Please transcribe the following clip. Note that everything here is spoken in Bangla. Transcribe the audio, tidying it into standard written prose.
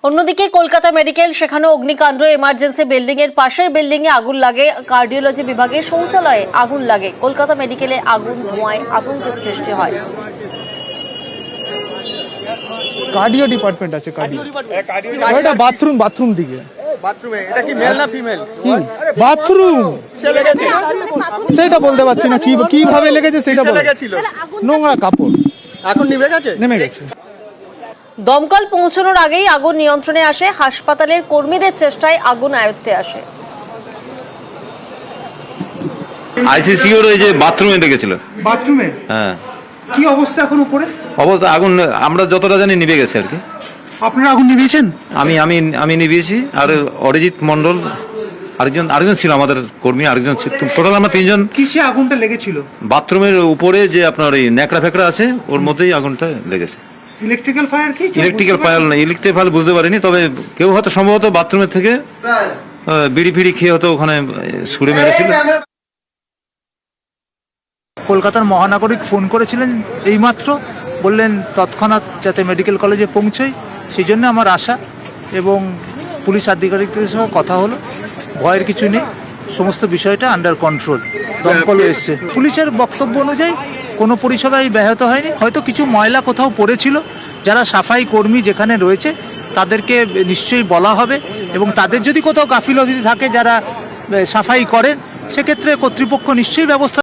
অন্যদিকে কলকাতা মেডিকেল, সেখানেও অগ্নিকাণ্ড। এমার্জেন্সি বিল্ডিং এর পাশের বিল্ডিং এ আগুন লাগে। কার্ডিওলজি বিভাগের শৌচালয়ে আগুন লাগে। কলকাতা মেডিকেলে আগুন, ধোঁয়ায় আতঙ্কের সৃষ্টি হয়। কার্ডিও ডিপার্টমেন্ট আছে, কার্ডিও এটা বাথরুম দিকে। বাথরুমে এটা কি মেল না ফিমেল? বাথরুম ছেলে গেছে, সেটা বলতে পারছি না কিভাবে লেগেছে সেটা বলতে। লেগেছিল। নোংরা কাপড় এখন নিভে গেছে, নেমে গেছে। দমকল পৌঁছানোর আগেই আগুন নিয়ন্ত্রণে আসে। হাসপাতালের কর্মীদের চেষ্টায় আগুন আয়ত্তে আসে। আইসিসিওর ওই যে বাথরুমে লেগেছিল। বাথরুমে? হ্যাঁ। কি অবস্থা এখন উপরে? অবস্থা আগুন আমরা যতটা জানি নিভে গেছে আর কি। আপনারা আগুন নিভিয়েছেন? আমি নিভিয়েছি, আর অরিজিৎ মন্ডল আরেকজন ছিল আমাদের কর্মী, আরেকজন ছিল। টোটাল আমরা তিনজন। কিসে আগুনটা লেগেছিল? বাথরুমের উপরে যে আপনার ওই ন্যাকড়া ফ্যাকড়া আছে, ওর মধ্যেই আগুনটা লেগেছে। ইলেকট্রিক্যাল ফায়ার কি? ইলেকট্রিক্যাল ফায়ার বুঝতে পারিনি, তবে কেউ হয়তো সম্ভবত বাথরুমের থেকে বিড়ি ফিড়ি খেয়ে হয়তো ওখানে ছুড়ে মেরেছিল। কলকাতার মহানাগরিক ফোন করেছিলেন এইমাত্র, বললেন তৎক্ষণাৎ যাতে মেডিকেল কলেজে পৌঁছই, সেই জন্য আমার আশা। এবং পুলিশ আধিকারিকদের সঙ্গে কথা হলো, ভয়ের কিছু নেই, সমস্ত বিষয়টা আন্ডার কন্ট্রোল। দমকল এসছে। পুলিশের বক্তব্য অনুযায়ী কোনো পরিষেবাই ব্যাহত হয়নি। হয়তো কিছু ময়লা কোথাও পড়েছিল, যারা সাফাই কর্মী যেখানে রয়েছে তাদেরকে নিশ্চয়ই বলা হবে, এবং তাদের যদি কোথাও গাফিলতি থাকে যারা সাফাই করেন, সেক্ষেত্রে কর্তৃপক্ষ নিশ্চয়ই ব্যবস্থা